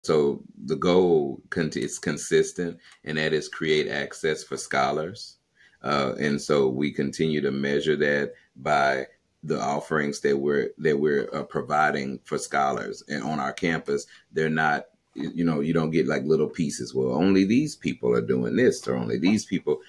So the goal is consistent, and that is create access for scholars. And so we continue to measure that by the offerings that we're providing for scholars and on our campus. They're not, you don't get like little pieces. Well, only these people are doing this, or only these people.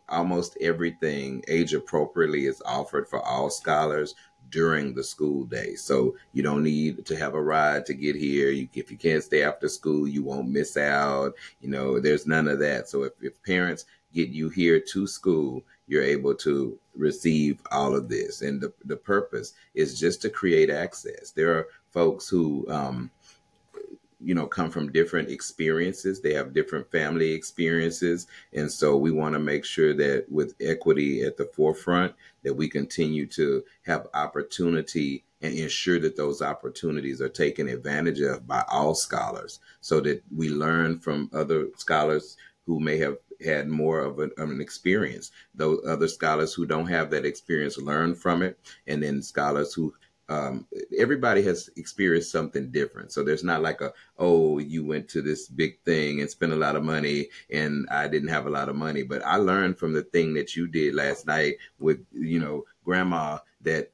Almost everything age appropriately is offered for all scholars during the school day. So you don't need to have a ride to get here. If you can't stay after school, you won't miss out. There's none of that. So if parents get you here to school, you're able to receive all of this. And the purpose is just to create access. There are folks who, come from different experiences. They have different family experiences. And so we want to make sure that with equity at the forefront, that we continue to have opportunity and ensure that those opportunities are taken advantage of by all scholars, so that we learn from other scholars who may have had more of an experience. Those other scholars who don't have that experience learn from it. And then scholars who everybody has experienced something different. So there's not like oh, you went to this big thing and spent a lot of money and I didn't have a lot of money. But I learned from the thing that you did last night with, grandma, that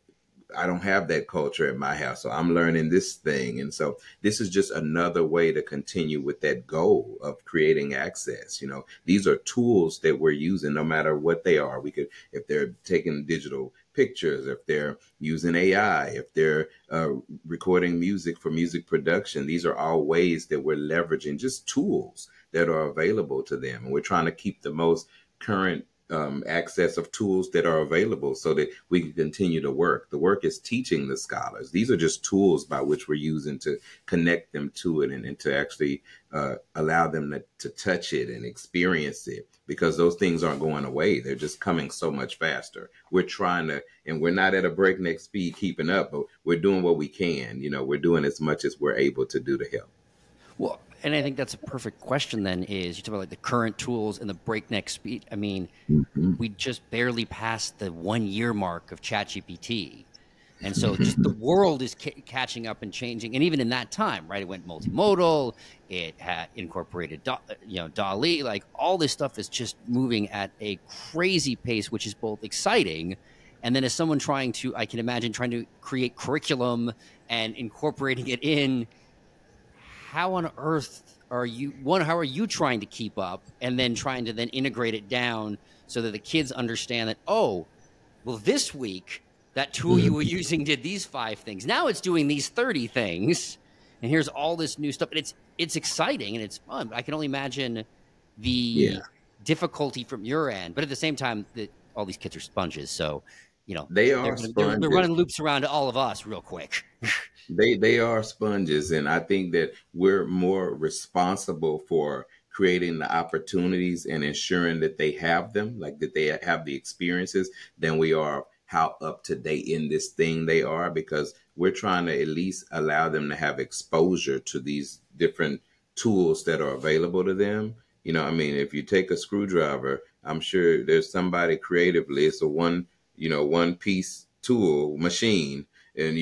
I don't have that culture at my house. So I'm learning this thing. And so this is just another way to continue with that goal of creating access. These are tools that we're using no matter what they are. We could, if they're taking digital pictures, if they're using AI, if they're recording music for music production, these are all ways that we're leveraging just tools that are available to them. And we're trying to keep the most current access of tools that are available so that we can continue to work. The work is teaching the scholars. These are just tools by which we're using to connect them to it, and to actually allow them to touch it and experience it, because those things aren't going away. They're just coming so much faster. We're trying to, and we're not at a breakneck speed keeping up, but we're doing what we can. We're doing as much as we're able to do to help. Well, and I think that's a perfect question then, is you talk about like the current tools and the breakneck speed. I mean, we just barely passed the 1 year mark of ChatGPT. And so just the world is catching up and changing. And even in that time, right, it went multimodal, it had incorporated, DALL-E, like all this stuff is just moving at a crazy pace, which is both exciting. And then as someone I can imagine trying to create curriculum and incorporating it in, how on earth are you trying to keep up, and then trying to then integrate it down so that the kids understand that, oh, well, this week that tool you were using did these 5 things. Now it's doing these 30 things, and here's all this new stuff. And it's exciting and it's fun. But I can only imagine the difficulty from your end. But at the same time, all these kids are sponges, so they're running loops around all of us real quick. They are sponges, and I think that we're more responsible for creating the opportunities and ensuring that they have them, like that they have the experiences, than we are how up to date in this thing they are, because we're trying to at least allow them to have exposure to these different tools that are available to them. If you take a screwdriver, I'm sure there's somebody creatively, it's a one piece tool machine, and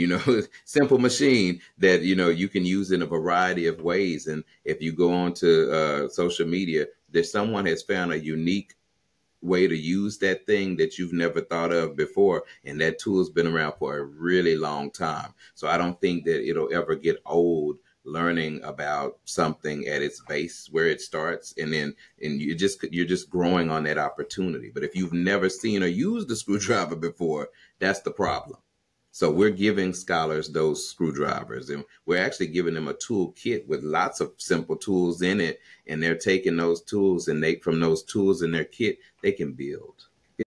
simple machine that you can use in a variety of ways. And if you go on to social media, someone has found a unique way to use that thing that you've never thought of before, and that tool's been around for a really long time. So I don't think that it'll ever get old learning about something at its base, where it starts, and you're just growing on that opportunity. But if you've never seen or used a screwdriver before, that's the problem. So we're giving scholars those screwdrivers, and we're actually giving them a tool kit with lots of simple tools in it. And they're taking those tools, and from those tools in their kit, they can build.